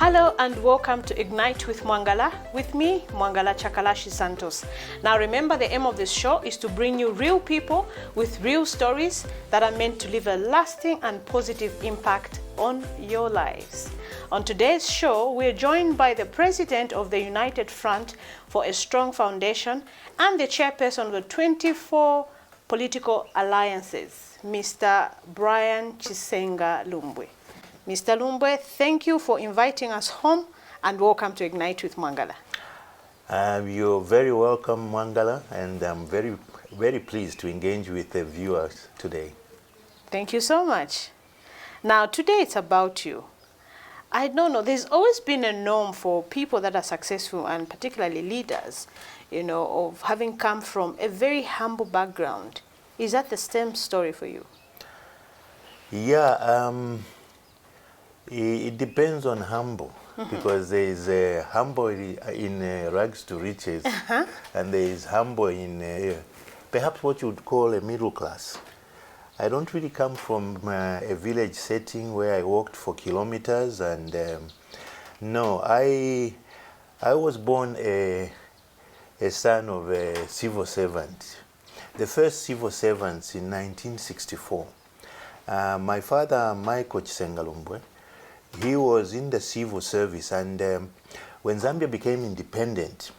Hello and welcome to Ignite with Mwangala, with me, Mwangala Chakalashi Santos. Now remember, the aim of this show is to bring you real people with real stories that are meant to leave a lasting and positive impact on your lives. On today's show, we're joined by the President of the United Front for a Strong Foundation and the Chairperson of the 24 Political Alliances, Mr. Brian Chisengalumbwe. Mr. Lumbwe, thank you for inviting us home and welcome to Ignite with Mwangala. You're very welcome, Mwangala, and I'm very pleased to engage with the viewers today. Thank you so much. Now, today it's about you. I don't know, there's always been a norm for people that are successful and particularly leaders, of having come from a very humble background. Is that the same story for you? Yeah, it depends on humble, because there is humble in rags to riches, and there is humble in perhaps what you would call a middle class. I don't really come from a village setting where I walked for kilometers, and no, I was born a son of a civil servant. The first civil servants in 1964. My father, Michael Chisengalumbwe, he was in the civil service, and when Zambia became independent,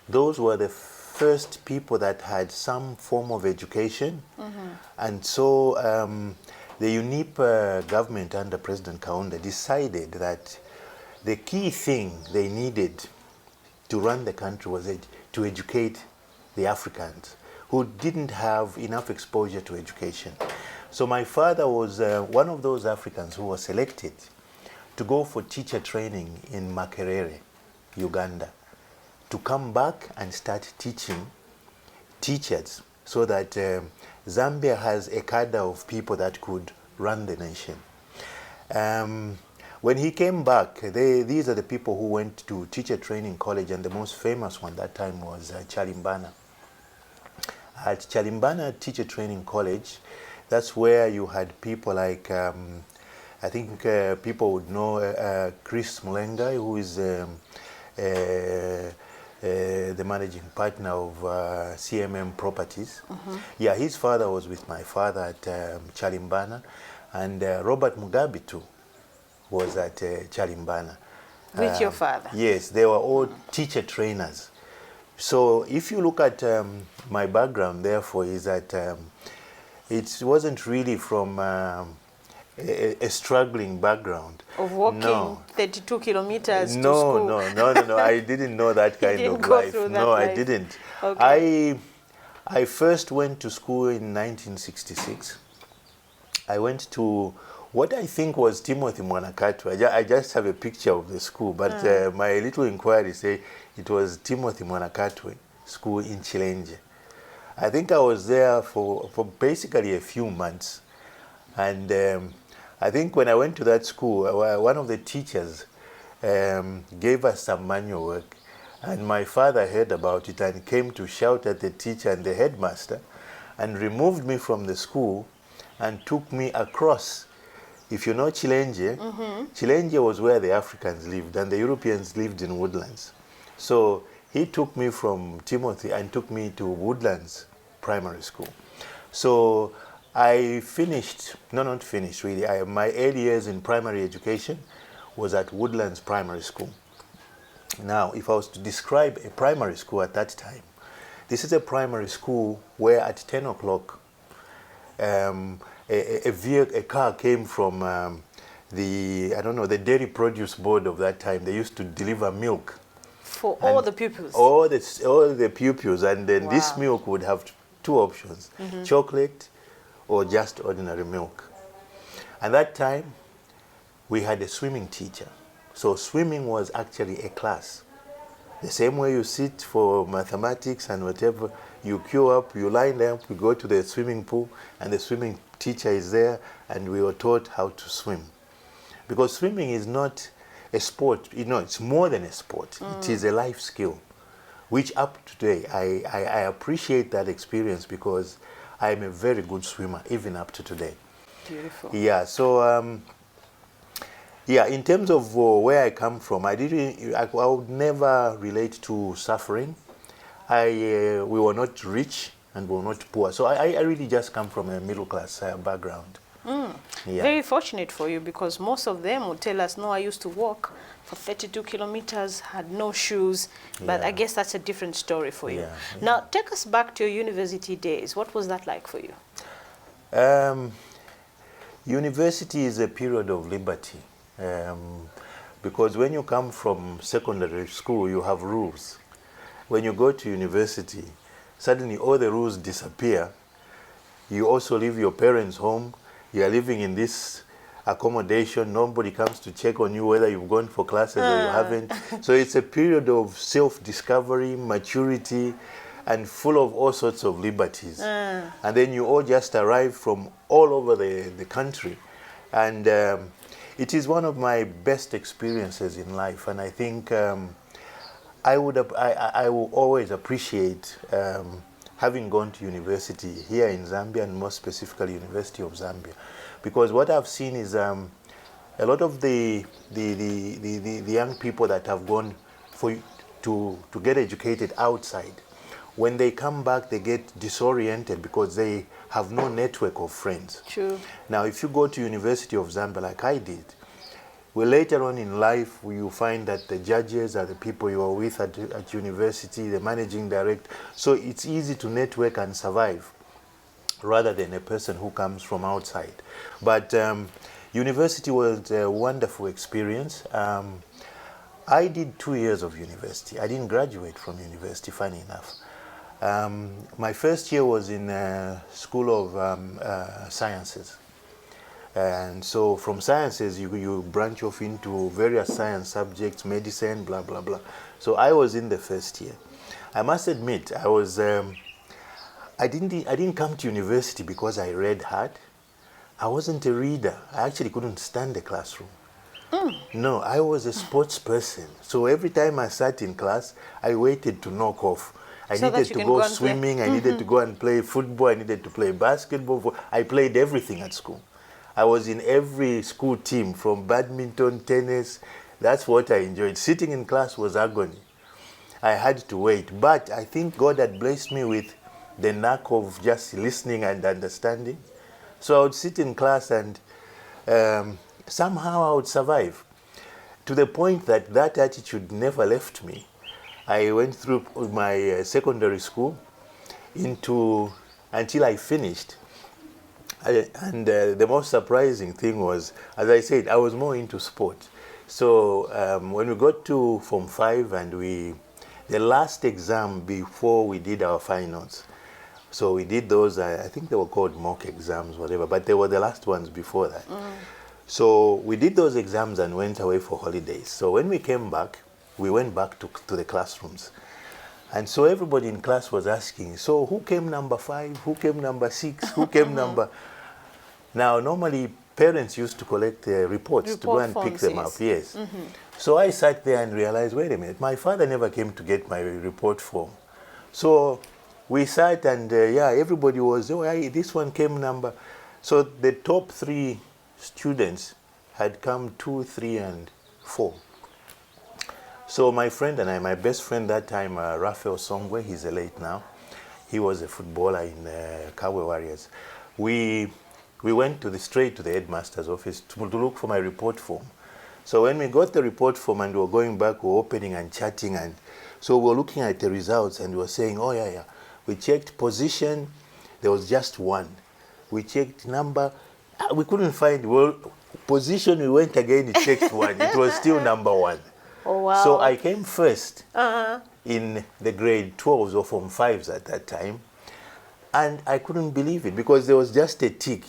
those were the first people that had some form of education. And so the UNIP government under President Kaunda decided that the key thing they needed to run the country was to educate the Africans who didn't have enough exposure to education. So my father was one of those Africans who was selected to go for teacher training in Makerere, Uganda, to come back and start teaching teachers so that Zambia has a cadre of people that could run the nation. When he came back, these are the people who went to teacher training college, and the most famous one that time was Chalimbana. At Chalimbana Teacher Training College, that's where you had people like, I think people would know Chris Mulenga, who is the managing partner of CMM Properties. Yeah, his father was with my father at Chalimbana, and Robert Mugabe too was at Chalimbana. With your father? Yes, they were all teacher trainers. So if you look at my background, therefore, is that it wasn't really from a struggling background. Of walking 32 kilometers to school? No. I didn't know that kind of life. I didn't. Okay. I first went to school in 1966. I went to what I think was Timothy Mwanakatwe. I just have a picture of the school, but my little inquiry say it was Timothy Mwanakatwe School in Chisengalumbwe. I think I was there for basically a few months. And I think when I went to that school, one of the teachers gave us some manual work. And my father heard about it and came to shout at the teacher and the headmaster and removed me from the school and took me across. If you know Chisengalumbwe, Chisengalumbwe was where the Africans lived and the Europeans lived in Woodlands. So he took me from Timothy and took me to Woodlands Primary School. So I finished, not finished really, my early years in primary education was at Woodlands Primary School. Now, if I was to describe a primary school at that time, this is a primary school where at 10 o'clock a car came from the dairy produce board of that time. They used to deliver milk. For all the pupils? All the pupils, and then this milk would have two options, chocolate or just ordinary milk. At that time, we had a swimming teacher. So swimming was actually a class. The same way you sit for mathematics and whatever, you queue up, you line up, you go to the swimming pool, and the swimming teacher is there, and we were taught how to swim. Because swimming is not a sport, it's more than a sport. It is a life skill, which up to today, I appreciate that experience because I am a very good swimmer, even up to today. Beautiful. Yeah, so Yeah, in terms of where I come from, I would never relate to suffering. We were not rich and we were not poor. So I really just come from a middle class background. Yeah. Very fortunate for you, because most of them would tell us, no, I used to walk for 32 kilometers, had no shoes, but Yeah. I guess that's a different story for you. Yeah, yeah. Now, take us back to your university days. What was that like for you? University is a period of liberty, because when you come from secondary school, you have rules. When you go to university, suddenly all the rules disappear. You also leave your parents' home. You are living in this accommodation. Nobody comes to check on you whether you've gone for classes or you haven't. So it's a period of self-discovery, maturity, and full of all sorts of liberties. And then you all just arrive from all over the country. And it is one of my best experiences in life. And I think I will always appreciate having gone to university here in Zambia, and more specifically University of Zambia, because what I've seen is a lot of the young people that have gone to get educated outside, when they come back, they get disoriented because they have no network of friends. True. Now, if you go to University of Zambia like I did, well, later on in life, you find that the judges are the people you are with at university, the managing director. So it's easy to network and survive rather than a person who comes from outside. But university was a wonderful experience. I did 2 years of university. I didn't graduate from university, funny enough. My first year was in School of Sciences. And so from sciences, you branch off into various science subjects, medicine, blah, blah, blah. So I was in the first year. I must admit, I didn't come to university because I read hard. I wasn't a reader. I actually couldn't stand the classroom. No, I was a sports person. So every time I sat in class, I waited to knock off. I needed to go swimming, I needed to go and play football, I needed to play basketball. I played everything at school. I was in every school team, from badminton, tennis. That's what I enjoyed. Sitting in class was agony. I had to wait. But I think God had blessed me with the knack of just listening and understanding. So I would sit in class and somehow I would survive. To the point that that attitude never left me. I went through my secondary school until I finished. And the most surprising thing was, as I said, I was more into sport. So when we got to Form 5 and the last exam before we did our finals, so we did those, I think they were called mock exams, whatever, but they were the last ones before that. So we did those exams and went away for holidays. So when we came back, we went back to the classrooms. And so everybody in class was asking, so who came number 5? Who came number 6? Who came number... Now, normally, parents used to collect reports to go and pick them up. Yes. So I sat there and realized, wait a minute, my father never came to get my report form. So we sat and, everybody was, this one came number. So the top 3 students had come 2, 3, and 4. So my friend and I, my best friend that time, Raphael Songwe, he's late now. He was a footballer in Kawe Warriors. We went straight to the headmaster's office to look for my report form. So when we got the report form and we were going back, we were opening and chatting. And so we were looking at the results and we were saying, we checked position, there was just 1. We checked number, we couldn't find, position, we went again, we checked 1. It was still number 1. Oh, wow. So I came first in the grade 12s or Form 5s at that time. And I couldn't believe it because there was just a tick.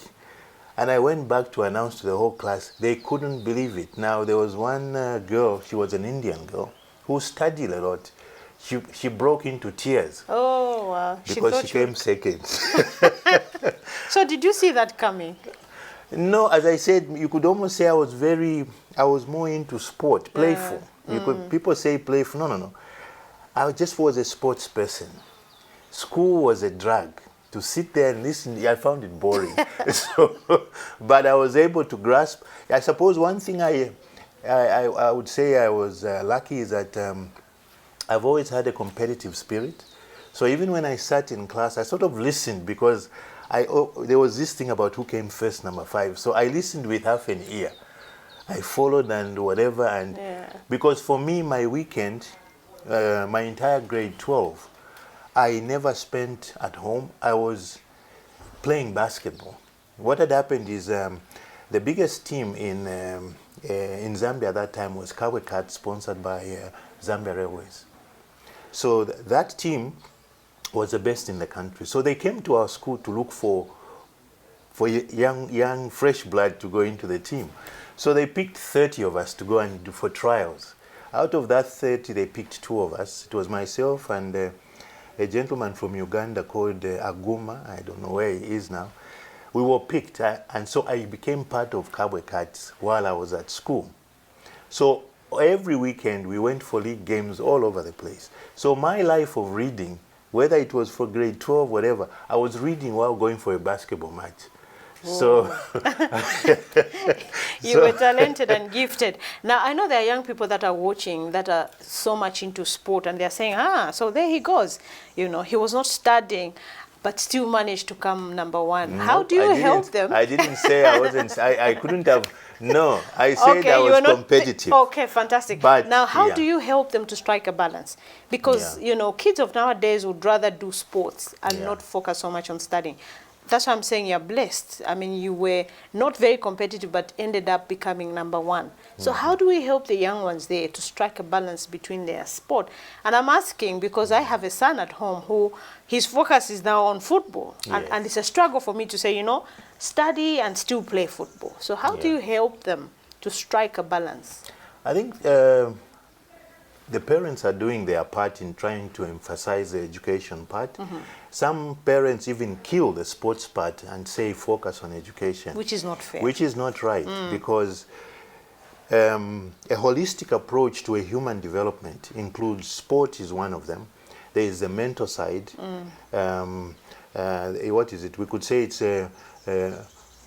And I went back to announce to the whole class. They couldn't believe it. Now, there was one girl, she was an Indian girl, who studied a lot. She broke into tears. Oh, wow. Because she came second. So did you see that coming? No, as I said, you could almost say I was more into sport, playful. People say playful. No. I just was a sports person. School was a drag. to sit there and listen, I found it boring. So, but I was able to grasp. I suppose one thing I would say I was lucky is that I've always had a competitive spirit. So even when I sat in class, I sort of listened because there was this thing about who came first, number 5. So I listened with half an ear. I followed and whatever, and because for me, my weekend, my entire grade 12, I never spent at home. I was playing basketball. What had happened is the biggest team in Zambia at that time was Kabwe Cat, sponsored by Zambia Railways. So that team was the best in the country. So they came to our school to look for young fresh blood to go into the team. So they picked 30 of us to go and do for trials. Out of that 30, they picked 2 of us. It was myself and a gentleman from Uganda called Aguma. I don't know where he is now. We were picked, and so I became part of Kabwe Cats while I was at school. So every weekend we went for league games all over the place. So my life of reading, whether it was for grade 12, whatever, I was reading while going for a basketball match. So you were talented and gifted. Now, I know there are young people that are watching that are so much into sport, and they're saying, so there he goes. You know, he was not studying, but still managed to come number 1. No, how do you help them? I didn't say I wasn't. I couldn't have. No, I said I was competitive. Okay, fantastic. But now, how do you help them to strike a balance? Because, you know, kids of nowadays would rather do sports and not focus so much on studying. That's why I'm saying you're blessed. I mean, you were not very competitive, but ended up becoming number 1. So how do we help the young ones there to strike a balance between their sport? And I'm asking because I have a son at home who his focus is now on football. And it's a struggle for me to say, you know, study and still play football. So how do you help them to strike a balance? I think the parents are doing their part in trying to emphasize the education part. Some parents even kill the sports part and say focus on education. Which is not fair. Which is not right, because a holistic approach to a human development includes sport is one of them. There is the mental side. What is it? We could say it's a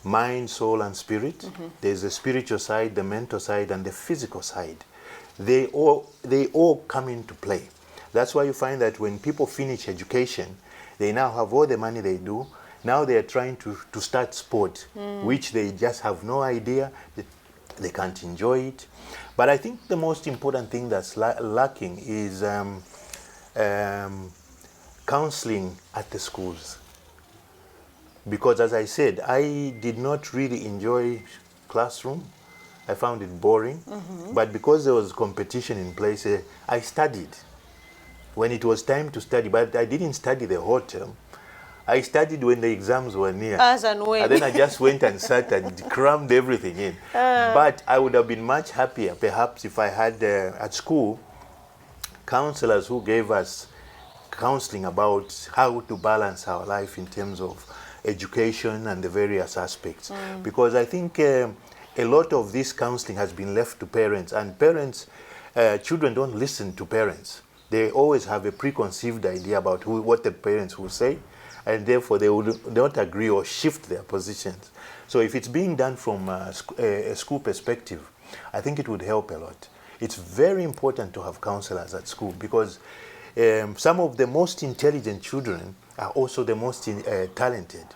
mind, soul, and spirit. There's the spiritual side, the mental side, and the physical side. They all come into play. That's why you find that when people finish education, they now have all the money they do. Now they are trying to start sport, which they just have no idea. They can't enjoy it. But I think the most important thing that's lacking is counseling at the schools. Because as I said, I did not really enjoy classroom. I found it boring. But because there was competition in place, I studied. When it was time to study, but I didn't study the whole term. I studied when the exams were near. As and when. And then I just went and sat and crammed everything in. But I would have been much happier, perhaps, if I had, at school, counselors who gave us counseling about how to balance our life in terms of education and the various aspects. Because I think a lot of this counseling has been left to parents, and parents, children don't listen to parents. They always have a preconceived idea about what the parents will say, and therefore they will not agree or shift their positions. So if it's being done from a school perspective, I think it would help a lot. It's very important to have counselors at school, because some of the most intelligent children are also the most talented.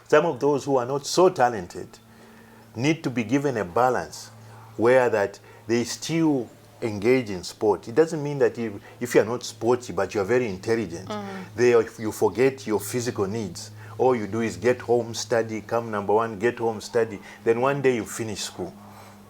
Some of those who are not so talented need to be given a balance where that they still engage in sport. It doesn't mean that if you're not sporty but you're very intelligent, you forget your physical needs. All you do is get home, study, come number 1, get home, study. Then one day you finish school.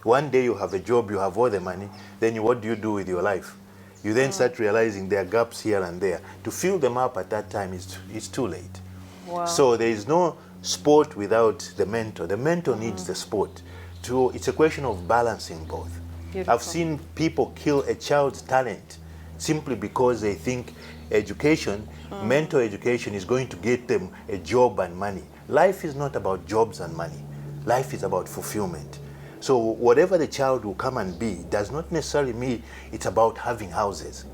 One day you have a job, you have all the money. Then what do you do with your life? You then start realizing there are gaps here and there. To fill them up at that time is too late. Wow. So there is no sport without the mentor. The mentor needs the sport. It's a question of balancing both. Beautiful. I've seen people kill a child's talent simply because they think education, mental education, is going to get them a job and money. Life is not about jobs and money. Life is about fulfillment. So whatever the child will come and be does not necessarily mean it's about having houses.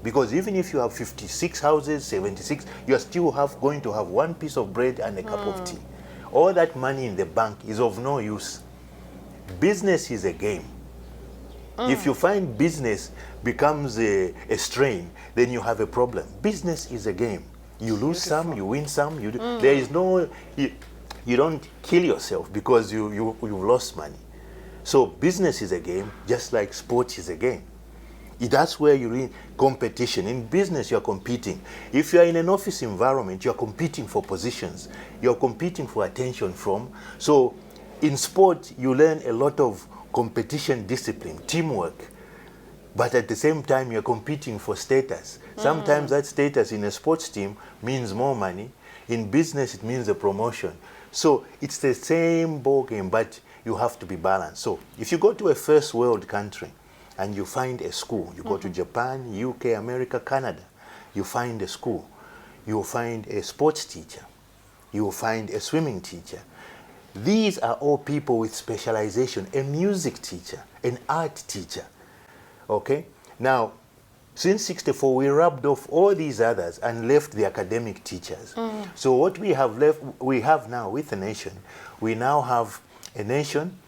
Because even if you have 56 houses, 76, you're still going to have one piece of bread and a cup of tea. All that money in the bank is of no use. Business is a game. If you find business becomes a strain, then you have a problem. Business is a game. You lose some, you win some. There is no, you don't kill yourself because you've lost money. So business is a game, just like sport is a game. That's where you're in competition. In business, you're competing. If you're in an office environment, you're competing for positions. You're competing for attention from. So in sport, you learn a lot of competition discipline, teamwork. But at the same time, you're competing for status. Sometimes that status in a sports team means more money. In business, it means a promotion. So it's the same ball game, but you have to be balanced. So if you go to a first world country, and you find a school, you go to Japan, UK, America, Canada, you find a school, you will find a sports teacher, you will find a swimming teacher. These are all people with specialization, a music teacher, an art teacher, okay? Now, since 64, we rubbed off all these others and left the academic teachers. So what we have now with the nation, we now have a nation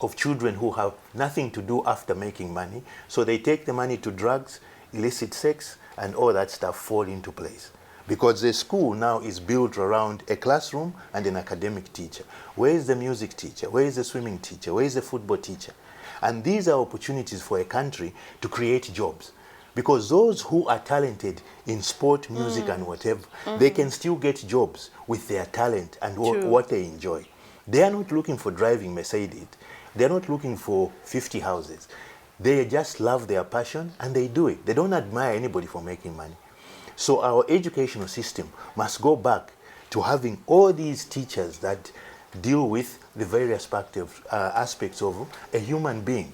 of children who have nothing to do after making money. So they take the money to drugs, illicit sex, and all that stuff fall into place. Because the school now is built around a classroom and an academic teacher. Where is the music teacher? Where is the swimming teacher? Where is the football teacher? And these are opportunities for a country to create jobs. Because those who are talented in sport, music, and whatever, they can still get jobs with their talent and what they enjoy. They are not looking for driving Mercedes. They're not looking for 50 houses. They just love their passion and they do it. They don't admire anybody for making money. So our educational system must go back to having all these teachers that deal with the various aspects of a human being,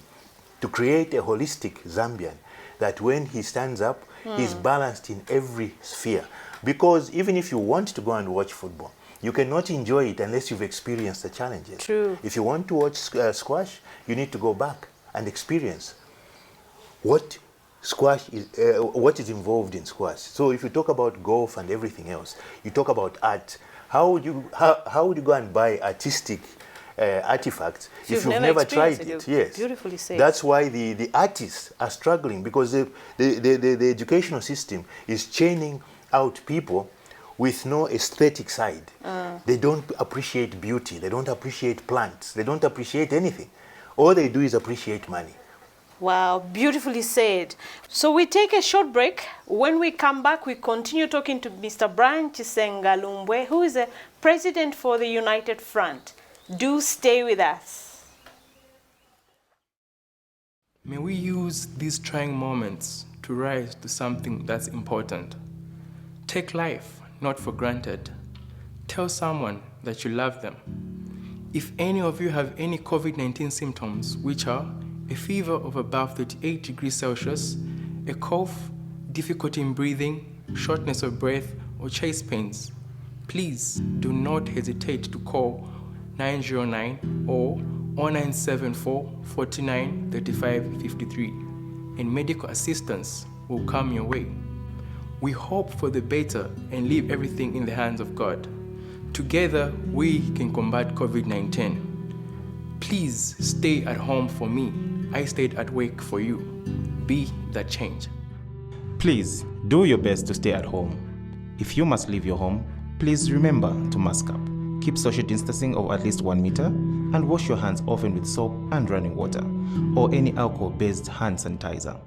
to create a holistic Zambian that when he stands up, he's balanced in every sphere. Because even if you want to go and watch football, you cannot enjoy it unless you've experienced the challenges. True. If you want to watch squash, you need to go back and experience what squash is, what is involved in squash. So if you talk about golf and everything else, you talk about art. How would you go and buy artistic artifacts if you've never tried it? Yes. Beautifully said. That's why the artists are struggling, because the educational system is chaining out people with no aesthetic side. They don't appreciate beauty. They don't appreciate plants. They don't appreciate anything. All they do is appreciate money. Wow, beautifully said. So we take a short break. When we come back, we continue talking to Mr. Brian Chisengalumbwe, who is the president for the United Front. Do stay with us. May we use these trying moments to rise to something that's important. Take life not for granted. Tell someone that you love them. If any of you have any COVID-19 symptoms, which are a fever of above 38 degrees Celsius, a cough, difficulty in breathing, shortness of breath, or chest pains, please do not hesitate to call 909 or 0974 49 35 53, and medical assistance will come your way. We hope for the better and leave everything in the hands of God. Together, we can combat COVID-19. Please stay at home for me. I stayed at work for you. Be that change. Please do your best to stay at home. If you must leave your home, please remember to mask up. Keep social distancing of at least 1 meter and wash your hands often with soap and running water or any alcohol-based hand sanitizer.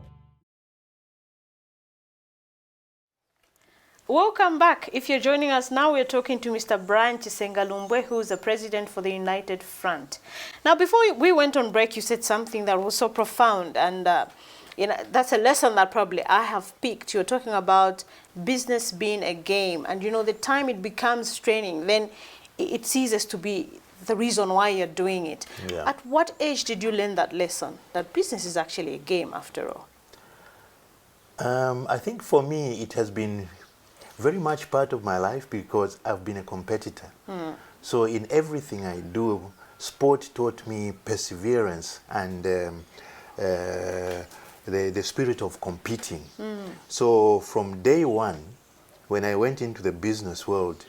Welcome back. If you're joining us now, we're talking to Mr. Brian Chisengalumbwe, who is the president for the United Front. Now, before we went on break, you said something that was so profound, and that's a lesson that probably I have picked. You're talking about business being a game, and the time it becomes straining, then it ceases to be the reason why you're doing it. Yeah. At what age did you learn that lesson, that business is actually a game after all? I think for me, it has been very much part of my life because I've been a competitor. So in everything I do, sport taught me perseverance and the spirit of competing. So from day one, when I went into the business world,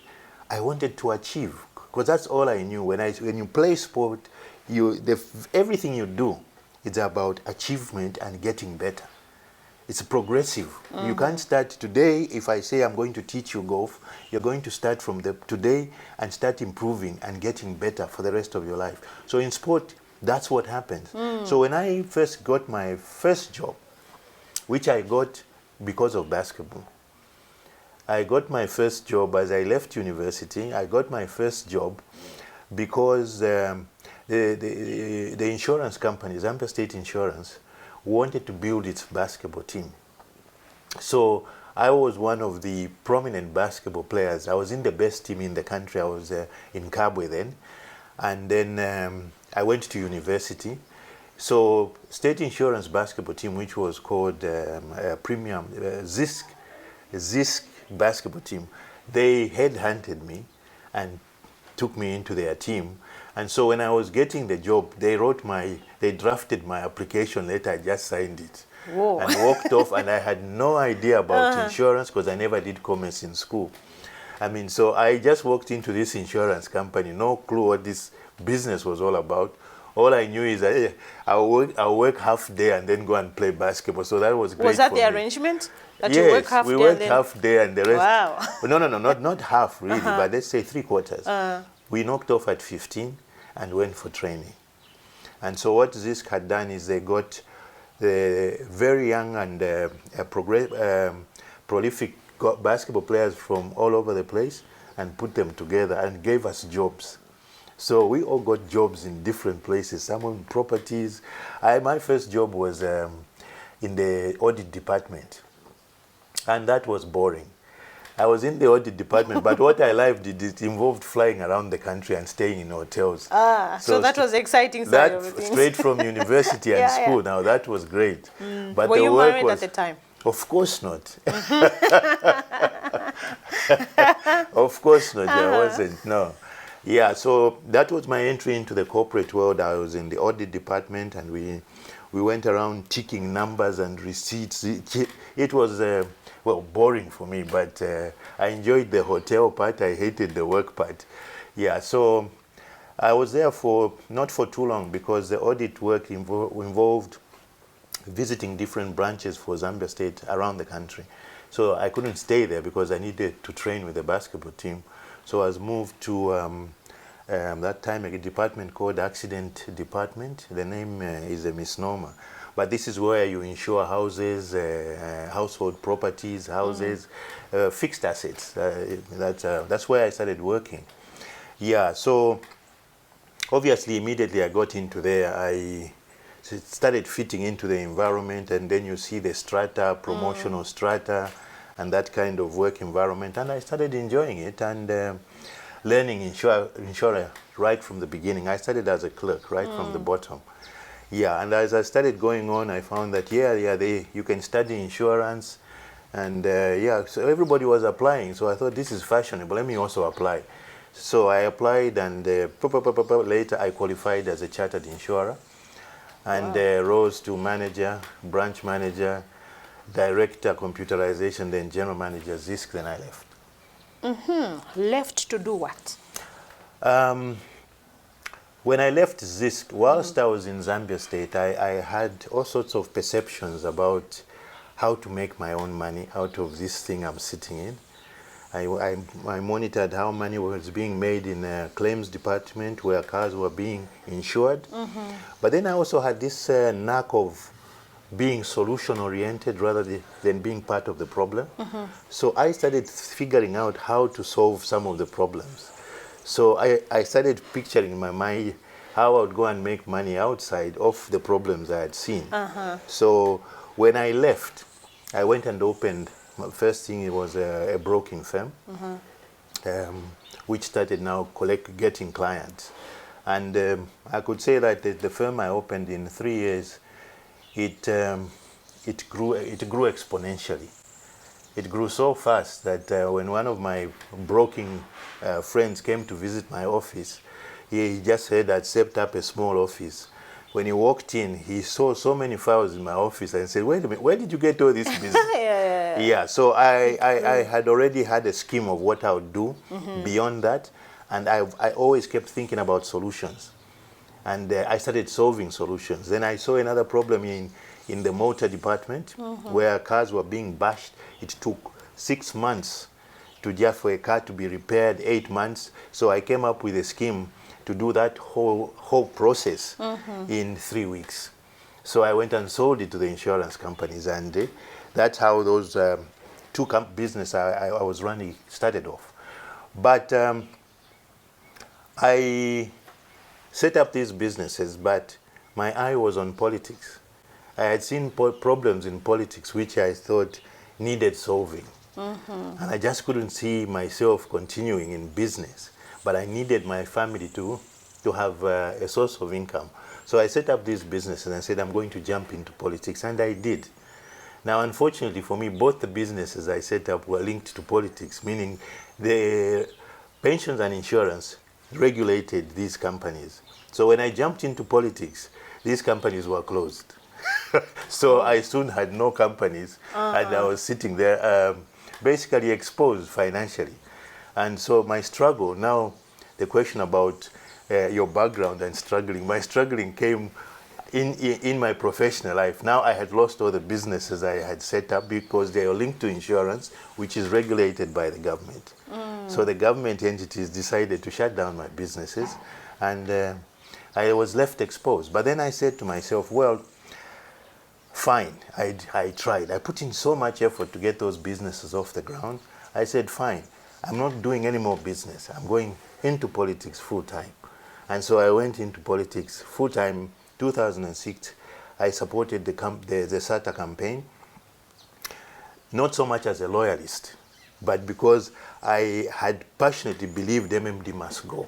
I wanted to achieve, because that's all I knew. When you play sport, everything you do, it's about achievement and getting better. It's progressive. You can't start today. If I say I'm going to teach you golf, you're going to start from today and start improving and getting better for the rest of your life. So in sport, that's what happens. So when I first got my first job, which I got because of basketball, I got my first job as I left university. I got my first job because the insurance company, Zambia State Insurance, wanted to build its basketball team. So I was one of the prominent basketball players. I was in the best team in the country. I was in Kabwe then. And then I went to university. So State Insurance basketball team, which was called Premium Zisk basketball team, they headhunted me and took me into their team. And so when I was getting the job, they drafted my application letter. I just signed it. Whoa. And walked off, and I had no idea about insurance because I never did commerce in school. I mean, so I just walked into this insurance company, no clue what this business was all about. All I knew is that hey, I'll work half day and then go and play basketball. So that was great. Was that for the me. arrangement? That Yes, you work half we day worked and then... half day and the rest. Wow. No, not half really, but let's say 3/4. We knocked off at 15 and went for training. And so what Zisk had done is they got very young and prolific basketball players from all over the place and put them together and gave us jobs. So we all got jobs in different places, some on properties. My first job was in the audit department, and that was boring. I was in the audit department, but what I liked, it involved flying around the country and staying in hotels. So that was exciting side of things. Straight from university and school. Now that was great. But Were the you work married was, at the time? Of course not. Of course not. I wasn't. No. Yeah. So that was my entry into the corporate world. I was in the audit department, and we went around ticking numbers and receipts. It was well, boring for me, but I enjoyed the hotel part. I hated the work part. Yeah, so I was there for not for too long because the audit work involved visiting different branches for Zambia State around the country. So I couldn't stay there because I needed to train with the basketball team. So I was moved to that time a department called Accident Department. The name is a misnomer. But this is where you insure houses, household properties, houses, fixed assets. That's where I started working. Yeah, so obviously immediately I got into there. I started fitting into the environment, and then you see the strata, promotional strata, and that kind of work environment. And I started enjoying it and learning insurer right from the beginning. I started as a clerk right from the bottom. Yeah, and as I started going on, I found that you can study insurance, and so everybody was applying. So I thought this is fashionable. Let me also apply. So I applied, and later I qualified as a chartered insurer, and rose to manager, branch manager, director, computerization, then general manager, Zisk. Then I left. Left to do what? When I left Zisk, whilst I was in Zambia State, I had all sorts of perceptions about how to make my own money out of this thing I'm sitting in. I monitored how money was being made in a claims department where cars were being insured. But then I also had this knack of being solution-oriented rather than being part of the problem. So I started figuring out how to solve some of the problems. So I started picturing in my mind how I would go and make money outside of the problems I had seen. So when I left, I went and opened, my first thing it was a broking firm, which started now getting clients. And I could say that the firm I opened in 3 years, it grew exponentially. It grew so fast that when one of my broking friends came to visit my office, he just said I'd set up a small office. when he walked in, he saw so many files in my office and said, wait a minute, where did you get all this business? Yeah, so I had already had a scheme of what I would do beyond that. And I always kept thinking about solutions. And I started solving solutions. Then I saw another problem in the motor department where cars were being bashed. It took 6 months for a car to be repaired, 8 months. So I came up with a scheme to do that whole process in 3 weeks. So I went and sold it to the insurance companies, and that's how those two business I was running started off. But I set up these businesses, but my eye was on politics. I had seen problems in politics which I thought needed solving. And I just couldn't see myself continuing in business, but I needed my family to have a source of income. So I set up these businesses and I said, I'm going to jump into politics, and I did. Now, unfortunately for me, both the businesses I set up were linked to politics, meaning the pensions and insurance regulated these companies. So when I jumped into politics, these companies were closed. So I soon had no companies, and I was sitting there basically exposed financially. And so my struggle, now the question about your background and struggling, my struggling came in my professional life. Now I had lost all the businesses I had set up because they are linked to insurance, which is regulated by the government. So the government entities decided to shut down my businesses, and I was left exposed. But then I said to myself, well, fine, I tried. I put in so much effort to get those businesses off the ground. I said, fine, I'm not doing any more business. I'm going into politics full time. And so I went into politics full time. 2006, I supported the SATA campaign, not so much as a loyalist, but because I had passionately believed MMD must go.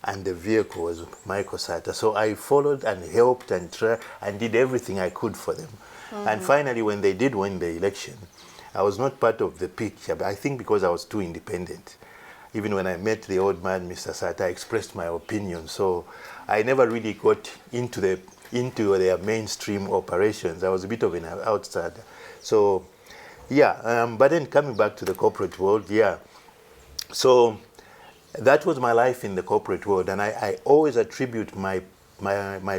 And the vehicle was Michael Sata. So I followed and helped and tried and did everything I could for them. And finally, when they did win the election, I was not part of the picture, but I think because I was too independent. Even when I met the old man, Mr. Sata, I expressed my opinion. So I never really got into their mainstream operations. I was a bit of an outsider. So, yeah, but then coming back to the corporate world, yeah. So that was my life in the corporate world, and I always attribute my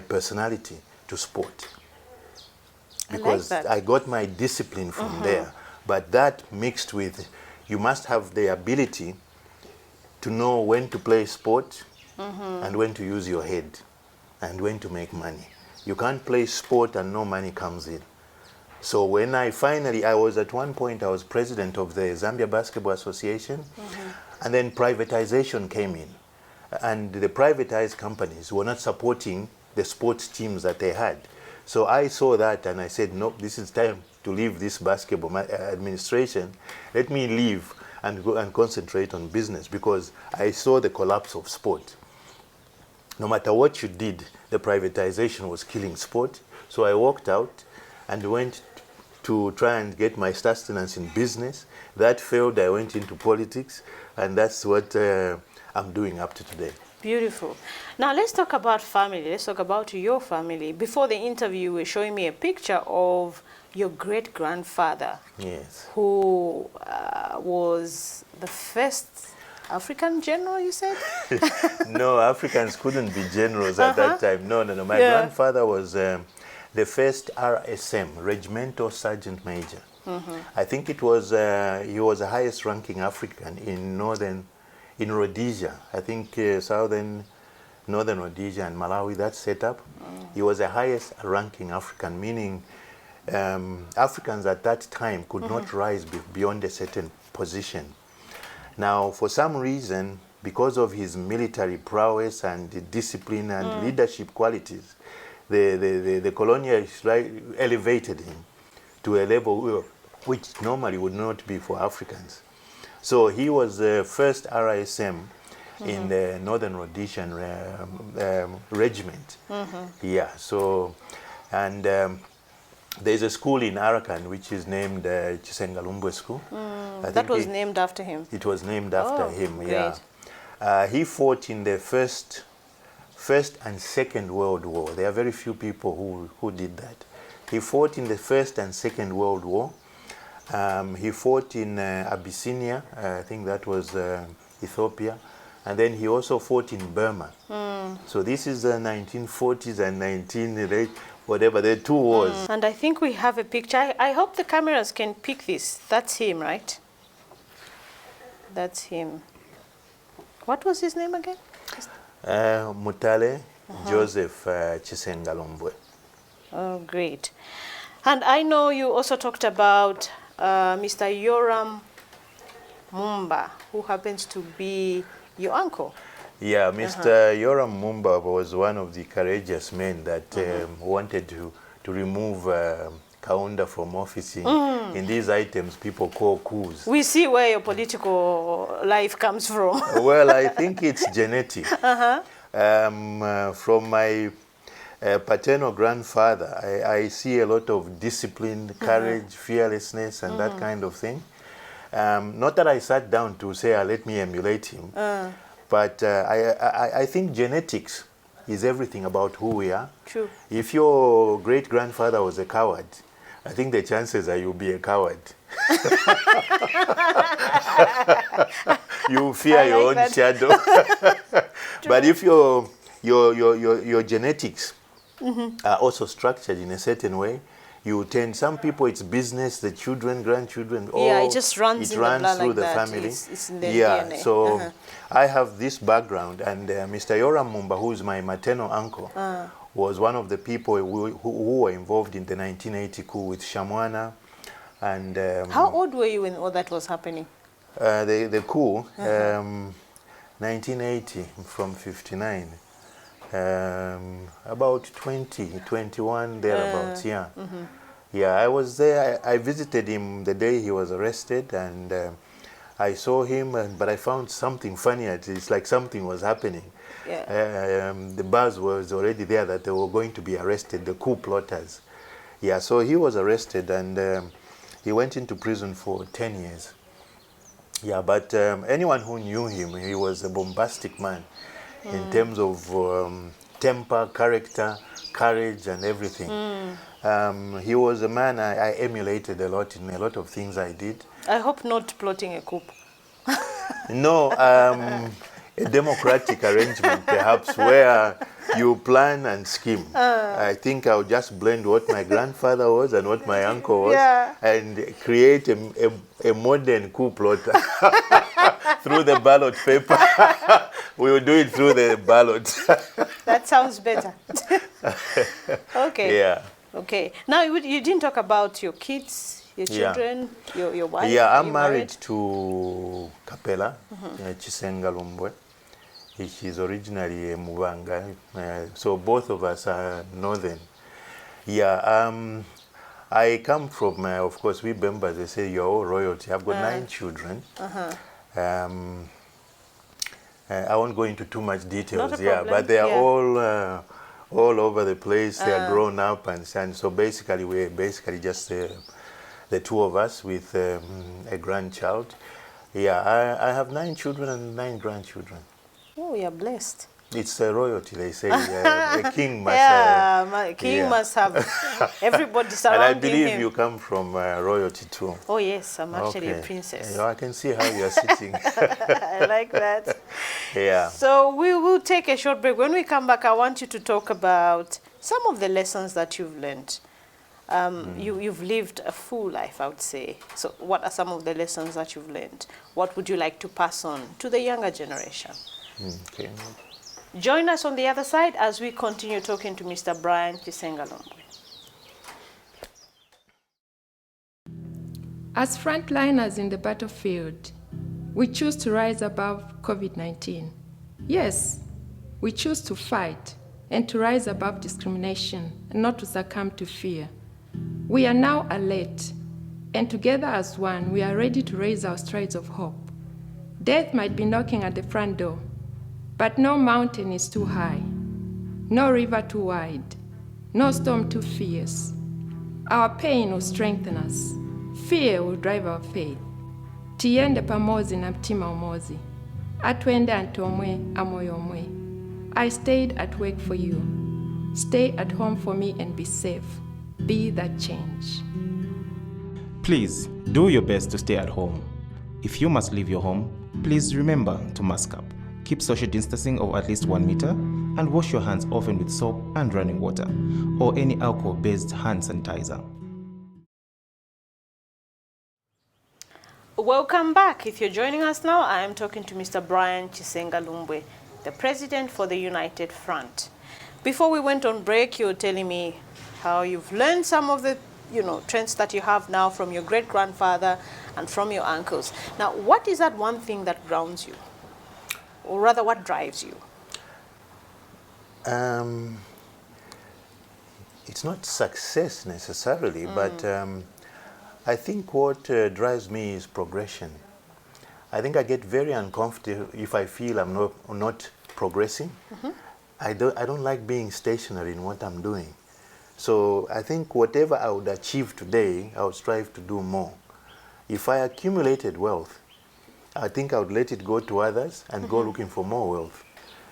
personality to sport. Because I got my discipline from there. But that mixed with, you must have the ability to know when to play sport and when to use your head and when to make money. You can't play sport and no money comes in. So when I was at one point, I was president of the Zambia Basketball Association, and then privatization came in. And the privatized companies were not supporting the sports teams that they had. So I saw that and I said, no, this is time to leave this basketball administration. Let me leave and go and concentrate on business, because I saw the collapse of sport. No matter what you did, the privatization was killing sport. So I walked out and went to try and get my sustenance in business. That failed. I went into politics, and that's what I'm doing up to today. Beautiful. Now let's talk about family. Let's talk about your family. Before the interview, you were showing me a picture of your great-grandfather, yes, who was the first African general, you said? No, Africans couldn't be generals at that time. No. My grandfather was the first RSM, Regimental Sergeant Major. I think it was, he was the highest ranking African in Rhodesia. I think northern Rhodesia and Malawi, that setup. He was the highest ranking African, meaning Africans at that time could not rise beyond a certain position. Now, for some reason, because of his military prowess and the discipline and leadership qualities, the colonialists elevated him to a level which normally would not be for Africans. So he was the first RSM in the Northern Rhodesian regiment. Yeah, so, and there's a school in Arakan which is named Chisengalumbwe School. That was named after him? It was named after him, great. yeah. He fought in the first First and Second World War. There are very few people who did that. He fought in the First and Second World War. He fought in Abyssinia, I think that was Ethiopia, and then he also fought in Burma. So this is the 1940s and 1980s, whatever, the two wars. And I think we have a picture. I hope the cameras can pick this. That's him, right? That's him. What was his name again? Mutale Joseph Chisengalumbwe. Oh, great. And I know you also talked about Mr. Yoram Mumba, who happens to be your uncle. Yeah, Mr. Yoram Mumba was one of the courageous men that wanted to remove Kaunda from office. In these items people call coups. We see where your political life comes from. Well, I think it's genetic. From my paternal grandfather, I see a lot of discipline, courage, fearlessness, and that kind of thing. Not that I sat down to say, let me emulate him, but I think genetics is everything about who we are. True. If your great-grandfather was a coward, I think the chances are you'll be a coward. You fear your own shadow. But if your genetics are also structured in a certain way, you tend, some people it's business, the children, grandchildren, it just runs it in runs the blood through like the that. family. It's in the DNA. So I have this background, and Mr. Yoram Mumba, who is my maternal uncle, was one of the people who were involved in the 1980 coup with Shamwana. And how old were you when all that was happening? The coup, 1980 from 59. About 20, 21, thereabouts, yeah. Yeah, I was there. I visited him the day he was arrested, and I saw him, but I found something funny. It's like something was happening. Yeah. The buzz was already there that they were going to be arrested, the coup plotters. Yeah, so he was arrested, and he went into prison for 10 years. Yeah, but anyone who knew him, he was a bombastic man. In terms of temper, character, courage, and everything. He was a man I emulated a lot in a lot of things I did. I hope not plotting a coup. No, a democratic arrangement perhaps where you plan and scheme. I think I'll just blend what my grandfather was and what my uncle was and create a modern coup plotter through the ballot paper. We will do it through the ballot. That sounds better. Okay. Yeah. Okay. Now, you didn't talk about your kids, your children, your wife. Yeah, I'm married to Kapela, Chisengalumbwe. She's originally a Mubanga, so both of us are northern. Yeah, I come from, of course, we Bembas, they say you're all royalty. I've got 9 children. I won't go into too much details, but they are all over the place. They are grown up, and so basically we're just the two of us with a grandchild. Yeah, I have 9 children and 9 grandchildren. Oh, you're blessed. It's a royalty, they say. A king must. King must have everybody surrounding him. And I believe you come from royalty too. Oh yes, I'm actually a princess. I can see how you are sitting. I like that. Yeah. So we will take a short break. When we come back, I want you to talk about some of the lessons that you've learned. You've lived a full life, I would say. So what are some of the lessons that you've learned? What would you like to pass on to the younger generation? Okay. Join us on the other side as we continue talking to Mr. Brian Chisengalumbwe. As frontliners in the battlefield, we choose to rise above COVID-19. Yes, we choose to fight and to rise above discrimination and not to succumb to fear. We are now alert, and together as one, we are ready to raise our strides of hope. Death might be knocking at the front door, but no mountain is too high, no river too wide, no storm too fierce. Our pain will strengthen us. Fear will drive our faith. Tiende pamozi na mtima umozi. Atwende antomwe amoyo omwe. I stayed at work for you. Stay at home for me and be safe. Be that change. Please do your best to stay at home. If you must leave your home, please remember to mask up. Keep social distancing of at least 1 meter and wash your hands often with soap and running water or any alcohol-based hand sanitizer. Welcome back. If you're joining us now, I am talking to Mr. Brian Chisengalumbwe, the President for the United Front. Before we went on break, you were telling me how you've learned some of the trends that you have now from your great-grandfather and from your uncles. Now, what is that one thing that grounds you? Or rather, what drives you? It's not success necessarily, but I think what drives me is progression. I think I get very uncomfortable if I feel I'm not progressing. I don't like being stationary in what I'm doing. So I think whatever I would achieve today, I would strive to do more. If I accumulated wealth, I think I would let it go to others and go looking for more wealth.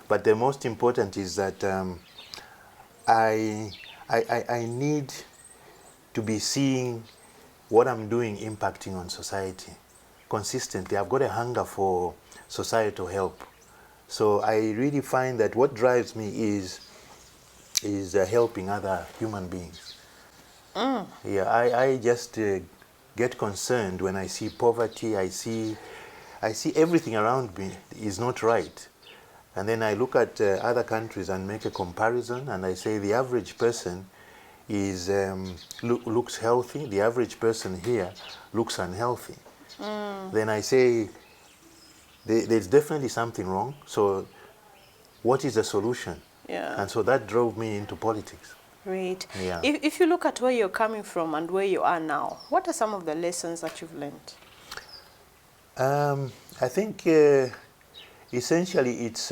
But the most important is that I need to be seeing what I'm doing impacting on society consistently. I've got a hunger for societal help. So I really find that what drives me is helping other human beings. Yeah, I just get concerned when I see poverty. I see everything around me is not right. And then I look at other countries and make a comparison, and I say the average person is looks healthy. The average person here looks unhealthy. Then I say there's definitely something wrong. So what is the solution? Yeah. And so that drove me into politics. Great. Yeah. If you look at where you're coming from and where you are now, what are some of the lessons that you've learned? I think essentially it's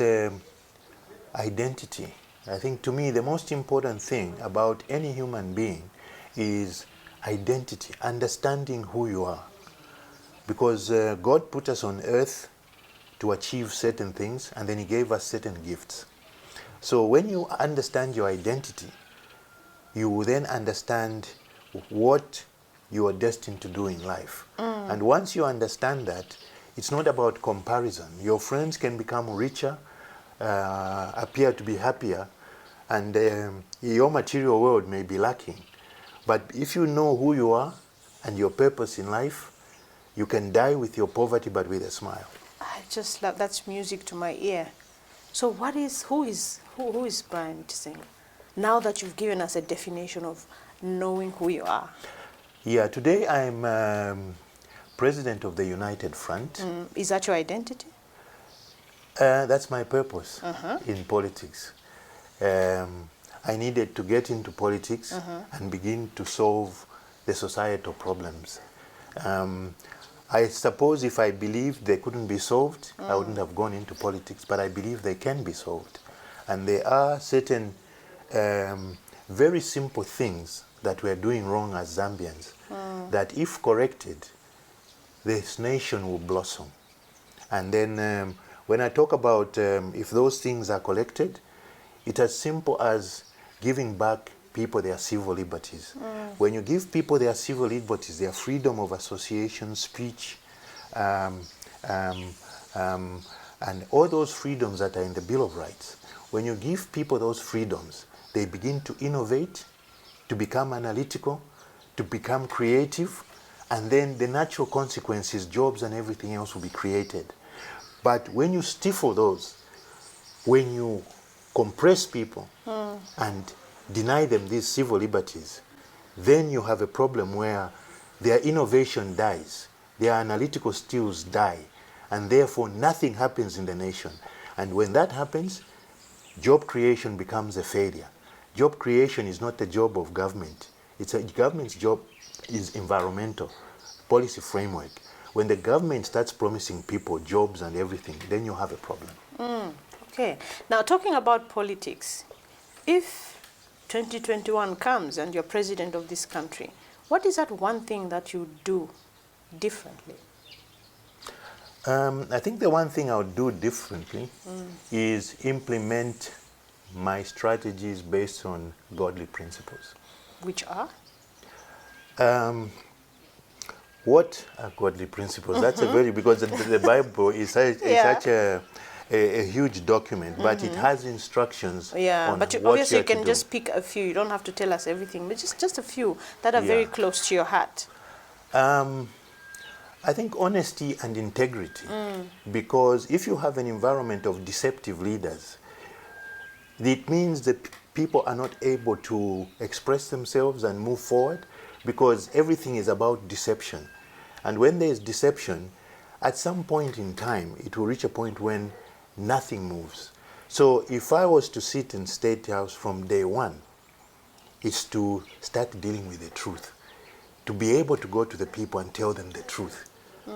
identity. I think to me the most important thing about any human being is identity, understanding who you are. Because God put us on earth to achieve certain things, and then He gave us certain gifts. So when you understand your identity, you will then understand what you are destined to do in life. And once you understand that, it's not about comparison. Your friends can become richer, appear to be happier, and your material world may be lacking. But if you know who you are and your purpose in life, you can die with your poverty but with a smile. I just love, that's music to my ear. So who is Brian Chisenga? Now that you've given us a definition of knowing who you are. Yeah, today I'm President of the United Front. Is that your identity? That's my purpose in politics. I needed to get into politics and begin to solve the societal problems. I suppose if I believed they couldn't be solved, I wouldn't have gone into politics, but I believe they can be solved. And there are certain very simple things that we're doing wrong as Zambians, that if corrected, this nation will blossom. And then when I talk about if those things are collected, it's as simple as giving back people their civil liberties. When you give people their civil liberties, their freedom of association, speech, and all those freedoms that are in the Bill of Rights, when you give people those freedoms, they begin to innovate, to become analytical, to become creative, and then the natural consequences, jobs and everything else will be created. But when you stifle those, when you compress people and deny them these civil liberties, then you have a problem where their innovation dies, their analytical skills die, and therefore nothing happens in the nation. And when that happens, job creation becomes a failure. Job creation is not the job of government. Government's job is environmental, policy framework. When the government starts promising people jobs and everything, then you have a problem. Okay. Now, talking about politics, if 2021 comes and you're president of this country, what is that one thing that you do differently? I think the one thing I would do differently is implement my strategy is based on godly principles. Which are? What are godly principles? That's a very, because the Bible is such a huge document, but it has instructions on but what obviously you you can do. just pick a few. You don't have to tell us everything, but just a few that are very close to your heart. I think honesty and integrity, because if you have an environment of deceptive leaders, it means that people are not able to express themselves and move forward, because everything is about deception. And when there is deception, at some point in time, it will reach a point when nothing moves. So if I was to sit in State House from day one, it's to start dealing with the truth, to be able to go to the people and tell them the truth.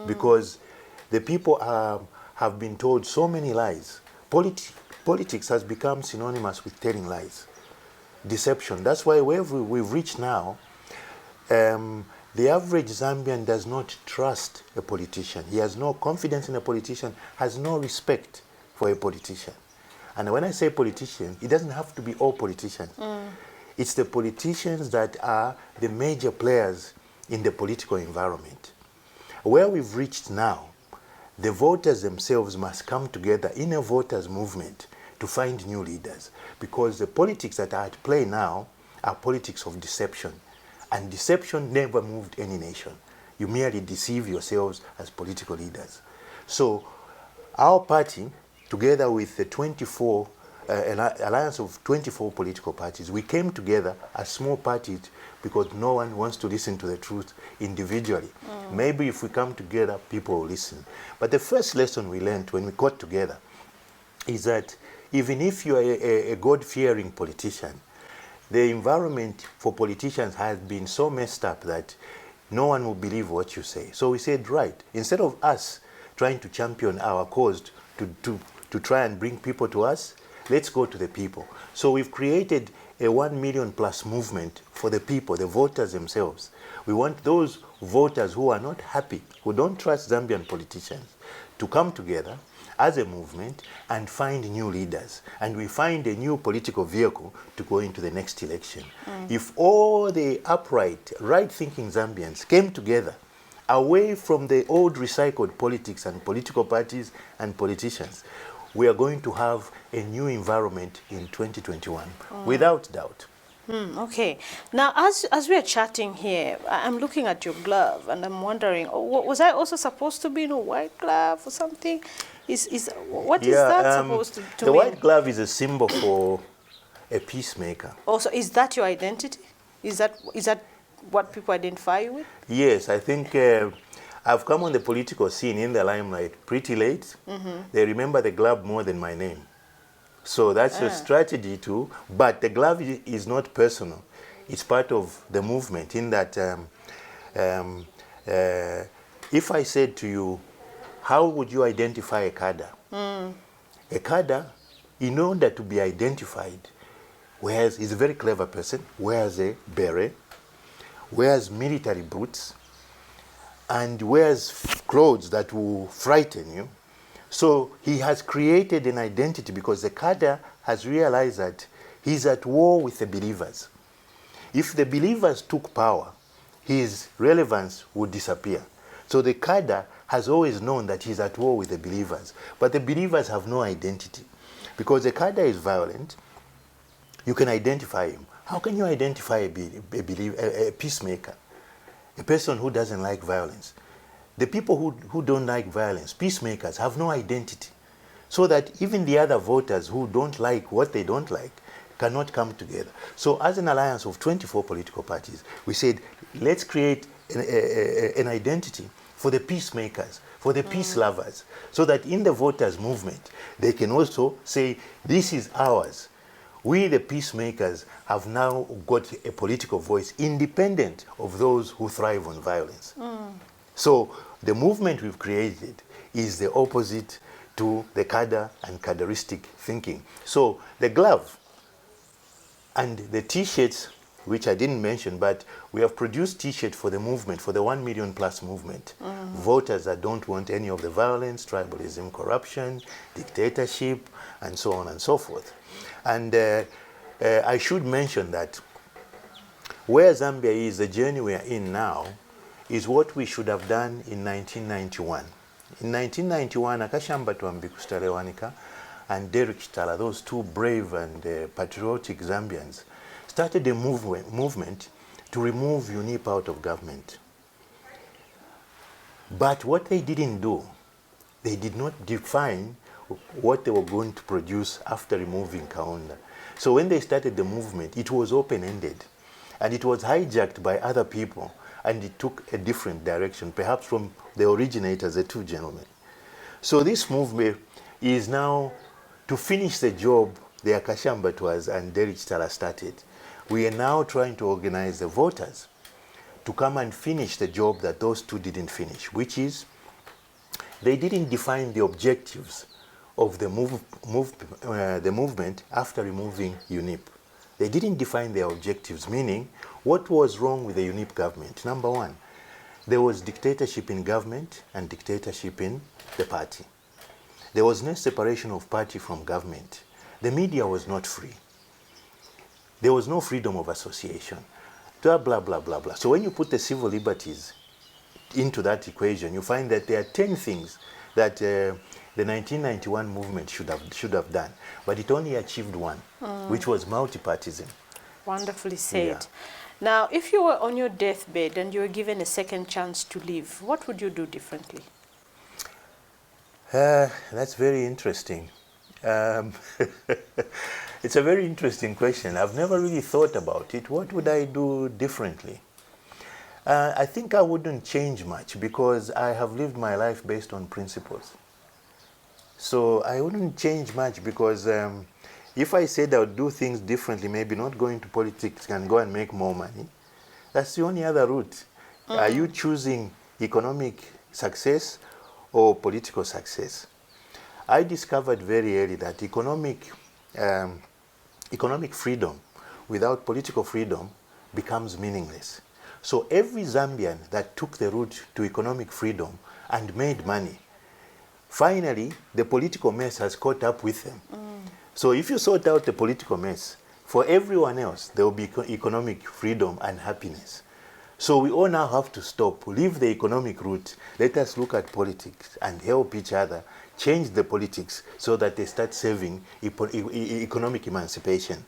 Because the people have been told so many lies. Politics has become synonymous with telling lies, deception. That's why where we've reached now, the average Zambian does not trust a politician. He has no confidence in a politician, has no respect for a politician. And when I say politician, it doesn't have to be all politicians. It's the politicians that are the major players in the political environment. Where we've reached now, the voters themselves must come together in a voters' movement to find new leaders, because the politics that are at play now are politics of deception. And deception never moved any nation. You merely deceive yourselves as political leaders. So our party, together with the 24, an alliance of 24 political parties, we came together as small parties because no one wants to listen to the truth individually. Maybe if we come together, people will listen. But the first lesson we learned when we got together is that even if you are a God-fearing politician, the environment for politicians has been so messed up that no one will believe what you say. So we said, right, instead of us trying to champion our cause to try and bring people to us, let's go to the people. So we've created a 1 million plus movement for the people, the voters themselves. We want those voters who are not happy, who don't trust Zambian politicians, to come together as a movement and find new leaders. And we find a new political vehicle to go into the next election. If all the upright, right-thinking Zambians came together away from the old recycled politics and political parties and politicians, we are going to have a new environment in 2021, without doubt. Okay. Now, as we are chatting here, I'm looking at your glove and I'm wondering, was I also supposed to be in a white glove or something? What is that supposed to the mean? white glove is a symbol for a peacemaker. Also, is that your identity? Is that what people identify you with? Yes, I think I've come on the political scene in the limelight pretty late. They remember the glove more than my name. So that's a strategy too. But the glove is not personal. It's part of the movement in that if I said to you, how would you identify a cadre? A cadre, in order to be identified, is a very clever person, wears a beret, wears military boots, and wears clothes that will frighten you. So he has created an identity because the cadre has realized that he's at war with the believers. If the believers took power, his relevance would disappear. So the cadre has always known that he's at war with the believers, but the believers have no identity. Because the cadre is violent, you can identify him. How can you identify a peacemaker? A person who doesn't like violence. The people who don't like violence, peacemakers, have no identity. So that even the other voters who don't like what they don't like cannot come together. So as an alliance of 24 political parties, we said, let's create an identity for the peacemakers, for the peace lovers, so that in the voters' movement, they can also say, this is ours. We, the peacemakers, have now got a political voice independent of those who thrive on violence. So the movement we've created is the opposite to the cadre and cadreistic thinking. So the glove and the T-shirts which I didn't mention, but we have produced T-shirts for the movement, for the 1 million plus movement. Voters that don't want any of the violence, tribalism, corruption, dictatorship, and so on and so forth. And I should mention that where Zambia is, the journey we are in now, is what we should have done in 1991. In 1991, Akashamba Twambikustarewanika and Derek Chitala, those two brave and patriotic Zambians, started a movement to remove UNIP out of government. But what they didn't do, they did not define what they were going to produce after removing Kaunda. So when they started the movement, it was open-ended, and it was hijacked by other people, and it took a different direction, perhaps from the originators, the two gentlemen. So this movement is now to finish the job the Akashambatwas and Derek Chitala started. We are now trying to organize the voters to come and finish the job that those two didn't finish, which is they didn't define the objectives of the movement after removing UNIP. They didn't define their objectives, meaning what was wrong with the UNIP government. Number one, there was dictatorship in government and dictatorship in the party. There was no separation of party from government. The media was not free. There was no freedom of association. Blah, blah, blah, blah, blah. So when you put the civil liberties into that equation, you find that there are 10 things that the 1991 movement should have done, but it only achieved one, which was multipartism. Wonderfully said. Yeah. Now, if you were on your deathbed and you were given a second chance to live, what would you do differently? That's very interesting. It's a very interesting question. I've never really thought about it. What would I do differently? I think I wouldn't change much because I have lived my life based on principles. So I wouldn't change much because if I said I would do things differently, maybe not going to politics and go and make more money, that's the only other route. Are you choosing economic success or political success? I discovered very early that economic freedom without political freedom becomes meaningless. So every Zambian that took the route to economic freedom and made money, finally the political mess has caught up with them. So if you sort out the political mess, for everyone else there will be economic freedom and happiness. So we all now have to stop, leave the economic route, let us look at politics and help each other change the politics so that they start serving economic emancipation.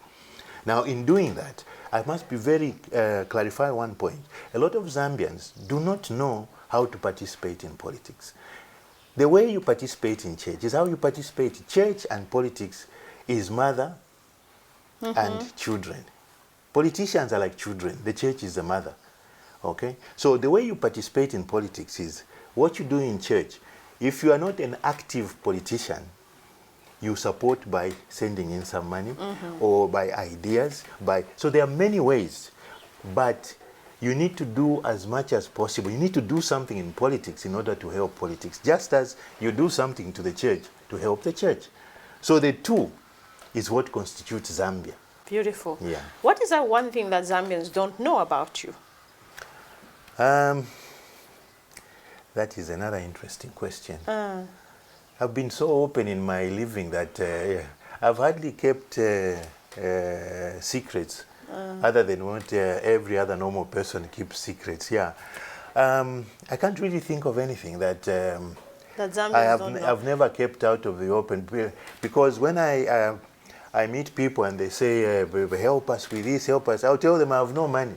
Now, in doing that, I must be very clarify one point. A lot of Zambians do not know how to participate in politics. The way you participate in church is how you participate. Church and politics is mother and children. Politicians are like children. The church is the mother. Okay? So the way you participate in politics is what you do in church. If you are not an active politician, you support by sending in some money or by ideas. So there are many ways, but you need to do as much as possible. You need to do something in politics in order to help politics, just as you do something to the church to help the church. So the two is what constitutes Zambia. Beautiful. Yeah. What is that one thing that Zambians don't know about you? That is another interesting question. I've been so open in my living that I've hardly kept secrets other than what every other normal person keeps secrets. Yeah, I can't really think of anything that That Zambians don't know. I've never kept out of the open, because when I meet people and they say, help us with this, help us, I'll tell them I have no money.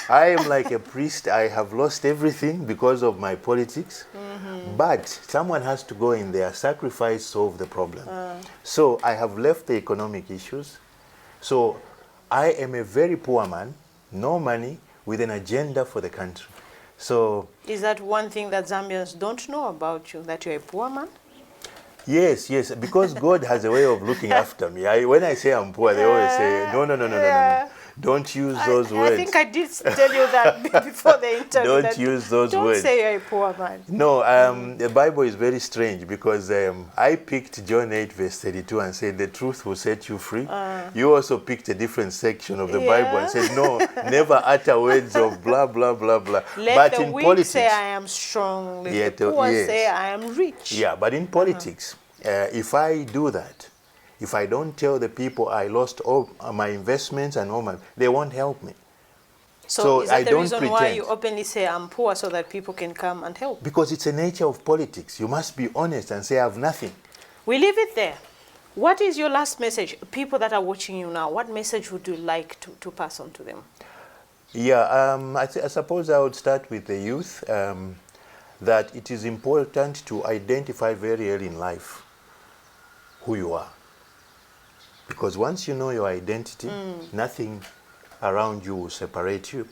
I am like a priest. I have lost everything because of my politics. But someone has to go in there, sacrifice, solve the problem. So I have left the economic issues. So I am a very poor man, no money, with an agenda for the country. So Is that one thing that Zambians don't know about you, that you're a poor man? yes, because God has a way of looking after me. When I say I'm poor, they always say, no. Don't use those words. I think I did tell you that before the interview. Don't use those don't words. Don't say you're a poor man. No, the Bible is very strange because I picked John 8 verse 32 and said the truth will set you free. You also picked a different section of the Bible and said no, never utter words of blah, blah, blah, blah. Let the weak say I am strong. Let the poor say I am rich. Yeah, but in politics, if I do that, if I don't tell the people I lost all my investments and all my, they won't help me. So is that the reason why you openly say I'm poor so that people can come and help? Because it's the nature of politics. You must be honest and say I have nothing. We leave it there. What is your last message? People that are watching you now, what message would you like to pass on to them? Yeah, I suppose I would start with the youth, that it is important to identify very early in life who you are. Because once you know your identity, nothing around you will separate you.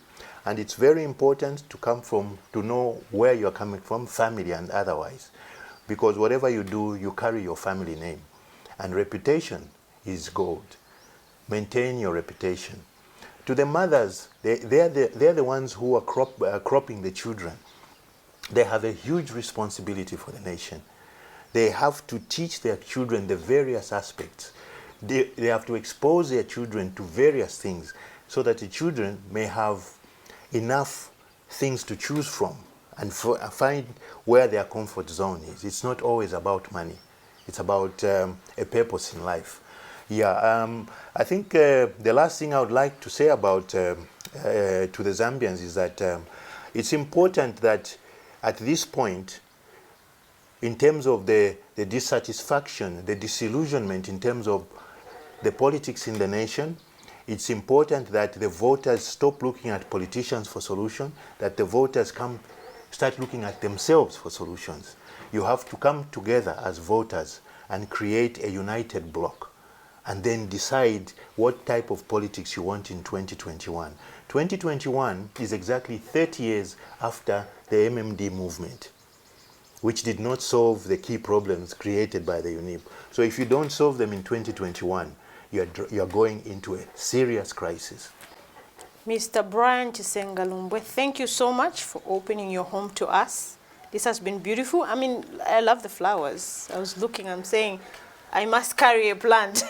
And it's very important to know where you're coming from, family and otherwise. Because whatever you do, you carry your family name. And reputation is gold. Maintain your reputation. To the mothers, they're the ones who are cropping the children. They have a huge responsibility for the nation. They have to teach their children the various aspects. They have to expose their children to various things so that the children may have enough things to choose from and find where their comfort zone is. It's not always about money. It's about a purpose in life. Yeah, I think the last thing I would like to say about to the Zambians is that it's important that at this point, in terms of the dissatisfaction, the disillusionment in terms of the politics in the nation, it's important that the voters stop looking at politicians for solutions, that the voters start looking at themselves for solutions. You have to come together as voters and create a united bloc and then decide what type of politics you want in 2021. 2021 is exactly 30 years after the MMD movement, which did not solve the key problems created by the UNIP. So if you don't solve them in 2021, you're going into a serious crisis. Mr. Brian Chisengalumbwe, thank you so much for opening your home to us. This has been beautiful. I mean, I love the flowers. I was looking, I'm saying, I must carry a plant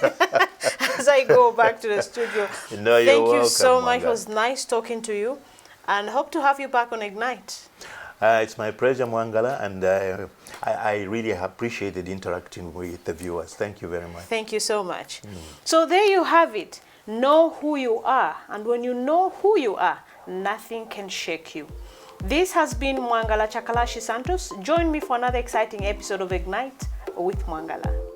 as I go back to the studio. No, thank you welcome, so much. Mwanga. It was nice talking to you and hope to have you back on Ignite. It's my pleasure, Mwangala, and I really appreciated interacting with the viewers. Thank you very much. Thank you so much. So there you have it. Know who you are, and when you know who you are, nothing can shake you. This has been Mwangala Chakalashi Santos. Join me for another exciting episode of Ignite with Mwangala.